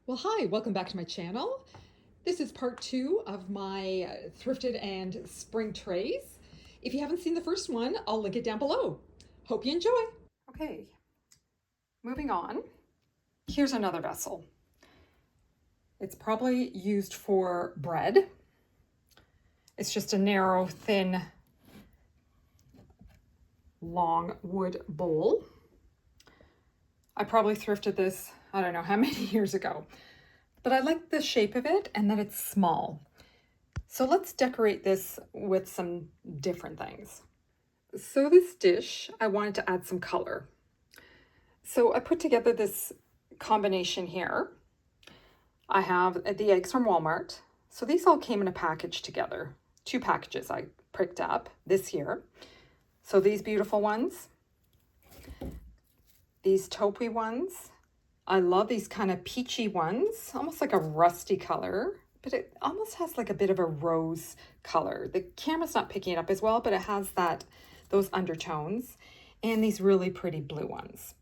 Well, hi, welcome back to my channel. This is part two of my thrifted and spring trays. If you haven't seen the first one, I'll link it down below. Hope you enjoy. Okay, moving on. Here's another vessel. It's probably used for bread. It's just a narrow, thin, long wood bowl. I probably thrifted this, I don't know how many years ago, but I like the shape of it and that it's small. So let's decorate this with some different things. So this dish, I wanted to add some color. So I put together this combination here. I have the eggs from Walmart. So these all came in a package together. 2 packages I picked up this year. So these beautiful ones, these taupey ones. I love these kind of peachy ones, almost like a rusty color, but it almost has like a bit of a rose color. The camera's not picking it up as well, but it has those undertones, and these really pretty blue ones.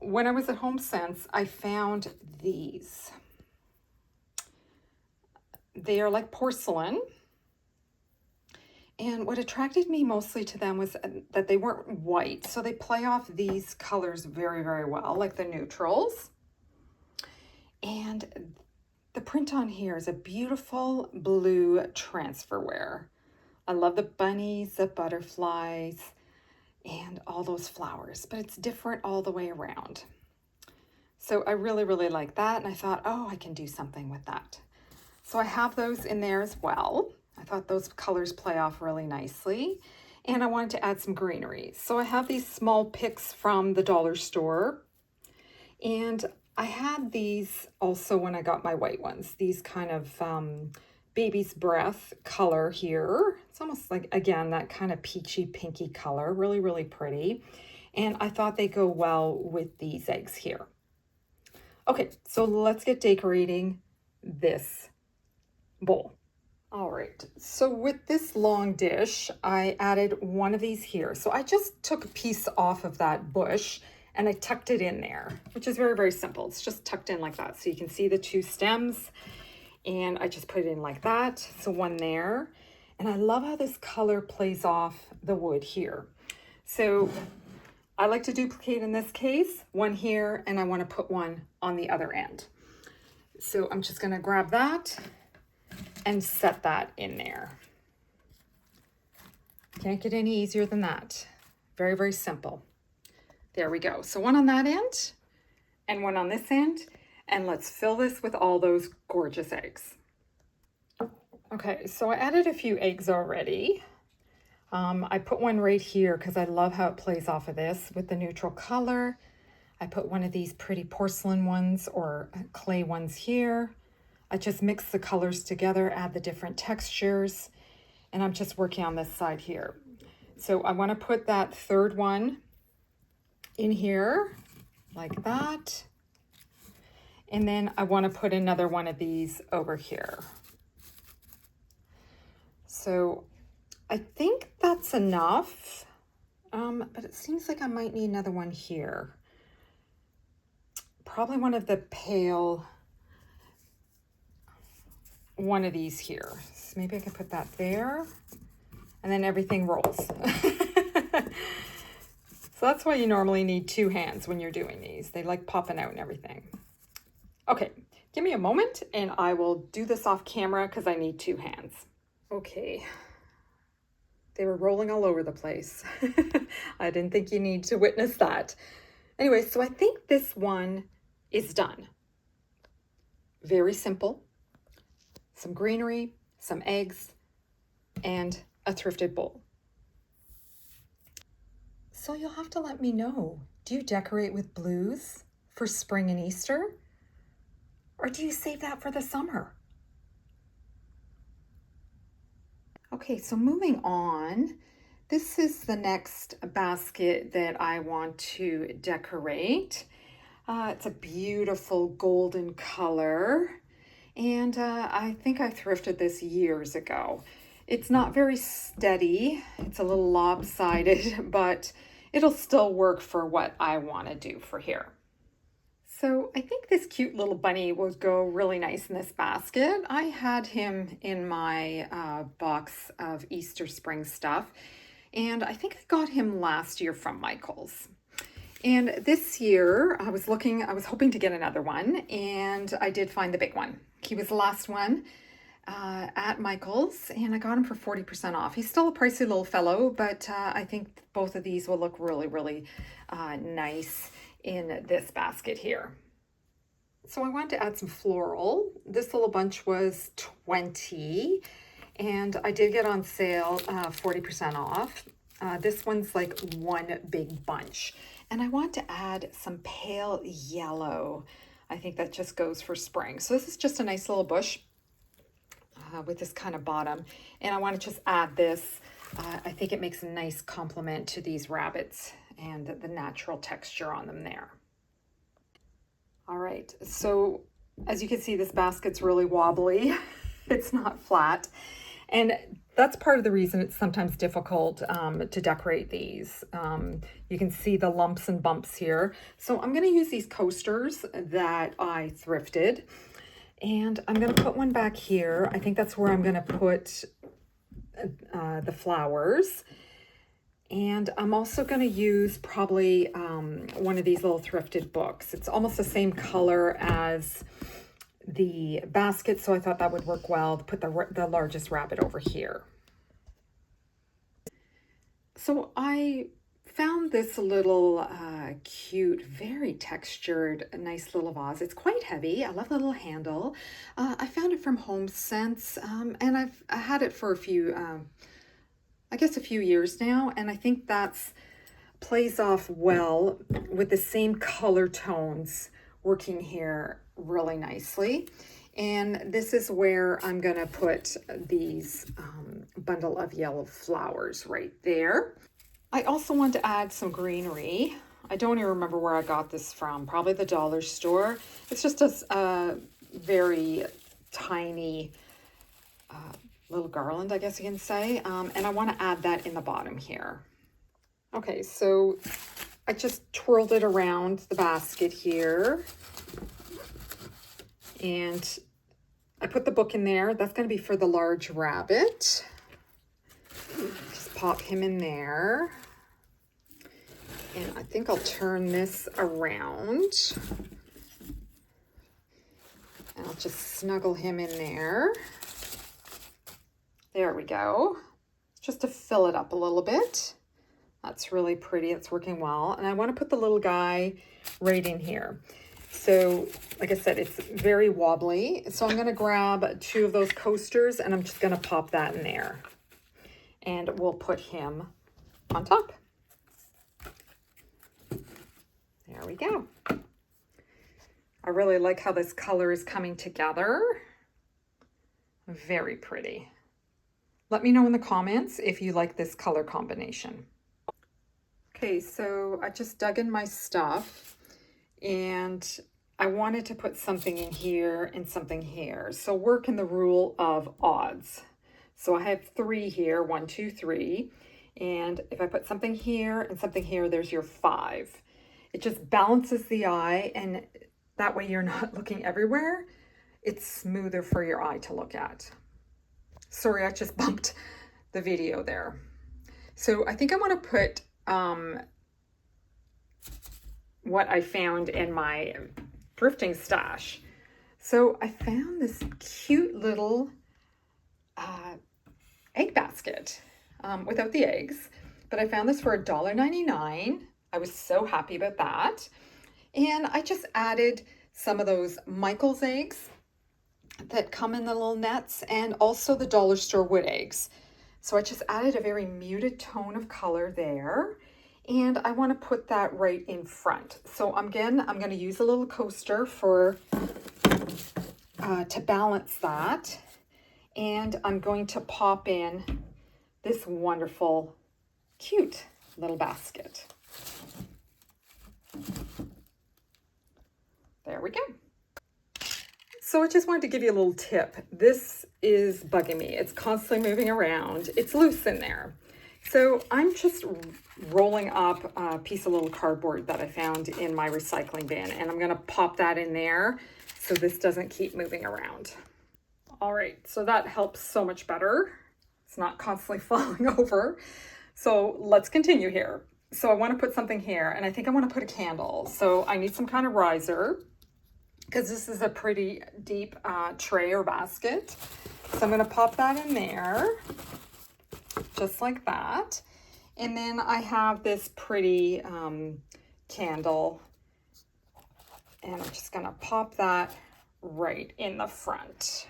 When I was at HomeSense, I found these. They are like porcelain. And what attracted me mostly to them was that they weren't white. So they play off these colors very, very well, like the neutrals. And the print on here is a beautiful blue transferware. I love the bunnies, the butterflies, and all those flowers, but it's different all the way around. So I really, really like that. And I thought, oh, I can do something with that. So I have those in there as well. I thought those colors play off really nicely. And I wanted to add some greenery. So I have these small picks from the dollar store. And I had these also when I got my white ones. These kind of baby's breath color here. It's almost like, again, that kind of peachy pinky color. Really, really pretty. And I thought they go well with these eggs here. Okay, so let's get decorating this bowl. All right, so with this long dish, I added one of these here. So I just took a piece off of that bush and I tucked it in there, which is very, very simple. It's just tucked in like that. So you can see the 2 stems, and I just put it in like that. So one there. And I love how this color plays off the wood here. So I like to duplicate in this case, one here, and I want to put one on the other end. So I'm just going to grab that and set that in there. Can't get any easier than that. Very, very simple. There we go. So one on that end and one on this end. And let's fill this with all those gorgeous eggs. Okay, so I added a few eggs already. I put one right here because I love how it plays off of this with the neutral color. I put one of these pretty porcelain ones or clay ones here. I just mix the colors together, add the different textures, and I'm just working on this side here. So I want to put that third one in here like that. And then I want to put another one of these over here. So I think that's enough, but it seems like I might need another one here. Probably one of the pale, one of these here. So maybe I can put that there, and then everything rolls. So that's why you normally need 2 hands when you're doing these. They like popping out and everything. Okay, give me a moment and I will do this off camera because I need 2 hands. Okay, they were rolling all over the place. I didn't think you need to witness that. Anyway, so I think this one is done. Very simple. Some greenery, some eggs, and a thrifted bowl. So you'll have to let me know. Do you decorate with blues for spring and Easter? Or do you save that for the summer? Okay, so moving on, this is the next basket that I want to decorate. It's a beautiful golden color, and I think I thrifted this years ago. It's not very steady, it's a little lopsided, but it'll still work for what I want to do for here. So I think this cute little bunny would go really nice in this basket. I had him in my box of Easter spring stuff, and I think I got him last year from Michael's. And this year I was hoping to get another one, and I did find the big one. He was the last one at Michael's, and I got him for 40% off. He's still a pricey little fellow, but I think both of these will look really, really nice in this basket here. So I wanted to add some floral. This little bunch was 20, and I did get on sale 40% off. This one's like one big bunch. And I want to add some pale yellow. I think that just goes for spring. So this is just a nice little bush with this kind of bottom. And I want to just add this. I think it makes a nice complement to these rabbits and the natural texture on them there. All right, so as you can see, this basket's really wobbly. It's not flat. And that's part of the reason it's sometimes difficult to decorate these. You can see the lumps and bumps here. So I'm gonna use these coasters that I thrifted. And I'm gonna put one back here. I think that's where I'm gonna put the flowers. And I'm also going to use probably one of these little thrifted books. It's almost the same color as the basket, so I thought that would work well to put the largest rabbit over here. So I found this little cute, very textured, nice little vase. It's quite heavy. I love the little handle. I found it from HomeSense, and I had it for a few years now, and I think that's plays off well with the same color tones working here really nicely. And this is where I'm gonna put these bundle of yellow flowers right there. I also want to add some greenery. I don't even remember where I got this from, probably the dollar store. It's just a very tiny little garland, I guess you can say. And I want to add that in the bottom here. Okay, so I just twirled it around the basket here. And I put the book in there. That's going to be for the large rabbit. Just pop him in there. And I think I'll turn this around. And I'll just snuggle him in there. There we go. Just to fill it up a little bit. That's really pretty. It's working well. And I want to put the little guy right in here. So, like I said, it's very wobbly. So I'm going to grab two of those coasters and I'm just going to pop that in there. And we'll put him on top. There we go. I really like how this color is coming together. Very pretty. Let me know in the comments if you like this color combination. Okay, so I just dug in my stuff and I wanted to put something in here and something here. So work in the rule of odds. So I have 3 here, 1, 2, 3. And if I put something here and something here, there's your 5. It just balances the eye, and that way you're not looking everywhere. It's smoother for your eye to look at. Sorry, I just bumped the video there. So I think I want to put what I found in my thrifting stash. So I found this cute little egg basket without the eggs, but I found this for $1.99. I was so happy about that. And I just added some of those Michael's eggs that come in the little nets, and also the dollar store wood eggs. So I just added a very muted tone of color there, and I want to put that right in front. So again, I'm going to use a little coaster for to balance that, and I'm going to pop in this wonderful, cute little basket. There we go. So I just wanted to give you a little tip. This is bugging me. It's constantly moving around. It's loose in there. So I'm just rolling up a piece of little cardboard that I found in my recycling bin, and I'm gonna pop that in there so this doesn't keep moving around. All right, so that helps so much better. It's not constantly falling over. So let's continue here. So I want to put something here, and I think I want to put a candle. So I need some kind of riser because this is a pretty deep tray or basket. So I'm going to pop that in there, just like that. And then I have this pretty candle, and I'm just going to pop that right in the front.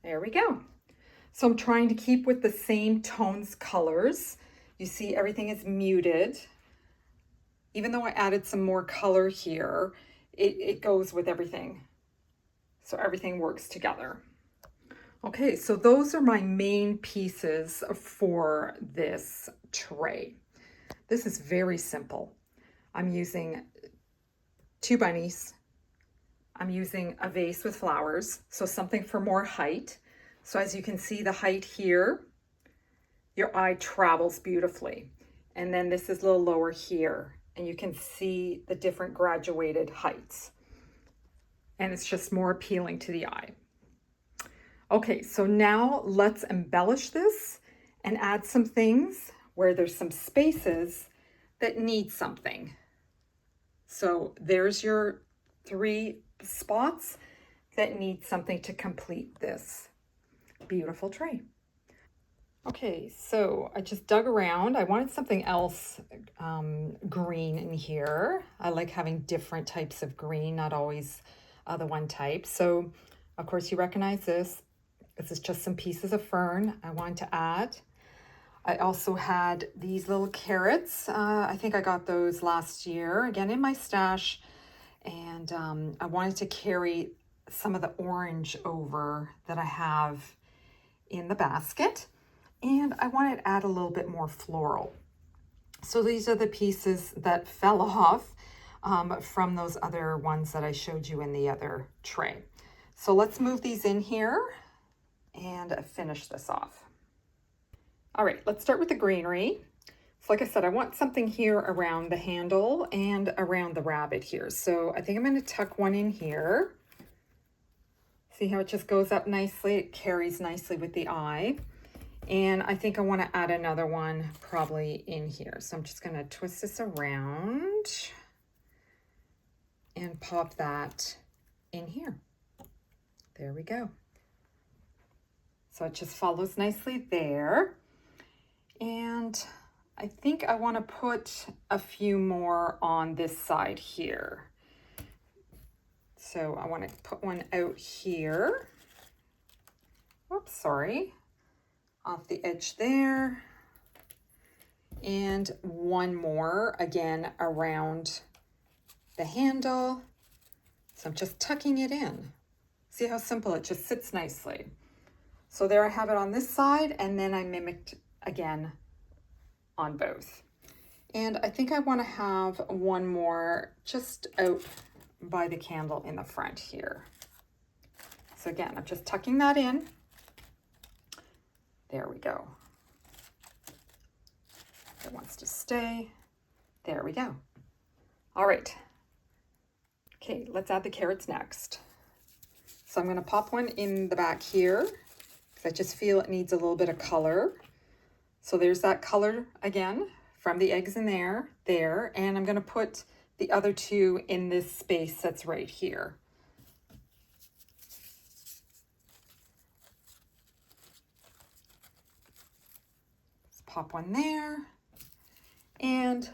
There we go. So I'm trying to keep with the same tones, colors. You see everything is muted. Even though I added some more color here, it goes with everything. So everything works together. Okay, so those are my main pieces for this tray. This is very simple. I'm using 2 bunnies. I'm using a vase with flowers, so something for more height. So as you can see, the height here, your eye travels beautifully. And then this is a little lower here, and you can see the different graduated heights. And it's just more appealing to the eye. Okay, so now let's embellish this and add some things where there's some spaces that need something. So there's your 3 spots that need something to complete this beautiful tray. Okay, so I just dug around. I wanted something else green in here. I like having different types of green, not always the one type. So, of course, you recognize this. This is just some pieces of fern I wanted to add. I also had these little carrots. I think I got those last year, again in my stash. And I wanted to carry some of the orange over that I have in the basket. And I wanted to add a little bit more floral. So these are the pieces that fell off from those other ones that I showed you in the other tray. So let's move these in here and finish this off. All right, let's start with the greenery. So like I said, I want something here around the handle and around the rabbit here. So I think I'm going to tuck one in here. See how it just goes up nicely? It carries nicely with the eye. And I think I want to add another one probably in here. So I'm just going to twist this around and pop that in here. There we go. So it just follows nicely there. And I think I want to put a few more on this side here. So I want to put one out here. Whoops, sorry. Off the edge there. And one more, again, around the handle. So I'm just tucking it in. See how simple it just sits nicely. So there I have it on this side, and then I mimicked again on both. And I think I want to have one more just out by the candle in the front here. So again, I'm just tucking that in. There we go. It wants to stay. There we go. All right. Okay, let's add the carrots next. So I'm going to pop one in the back here because I just feel it needs a little bit of color. So there's that color again from the eggs in there, and I'm going to put the other 2 in this space that's right here. Let's pop one there, and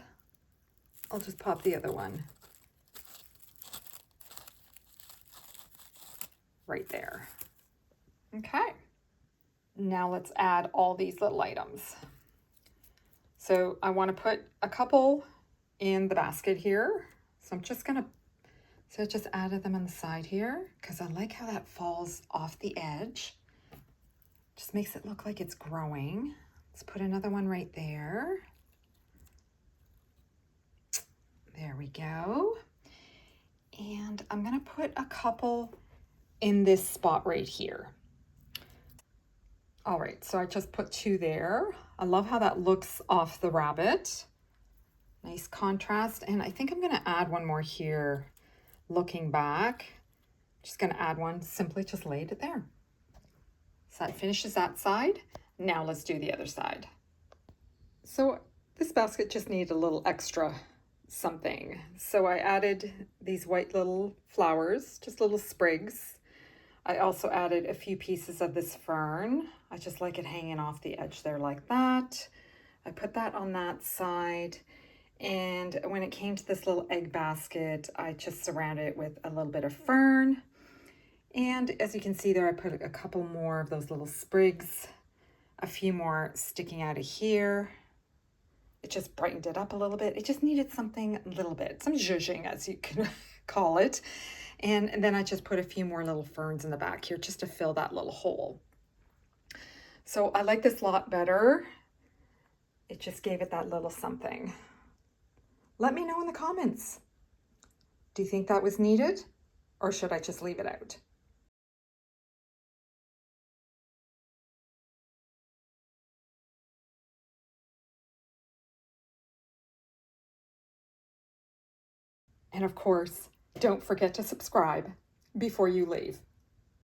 I'll just pop the other one right there. Okay. Now let's add all these little items. So I want to put a couple in the basket here. So I'm just going to, so I just added them on the side here because I like how that falls off the edge. Just makes it look like it's growing. Let's put another one right there. There we go. And I'm going to put a couple in this spot right here. All right, so I just put 2 there. I love how that looks off the rabbit. Nice contrast. And I think I'm gonna add one more here, looking back. Just gonna add one, simply just laid it there. So that finishes that side. Now let's do the other side. So this basket just needed a little extra something. So I added these white little flowers, just little sprigs. I also added a few pieces of this fern. I just like it hanging off the edge there like that. I put that on that side. And when it came to this little egg basket, I just surrounded it with a little bit of fern. And as you can see there, I put a couple more of those little sprigs, a few more sticking out of here. It just brightened it up a little bit. It just needed something a little bit, some zhuzhing as you can call it. And then I just put a few more little ferns in the back here just to fill that little hole. So I like this a lot better. It just gave it that little something. Let me know in the comments. Do you think that was needed, or should I just leave it out? And of course, don't forget to subscribe before you leave.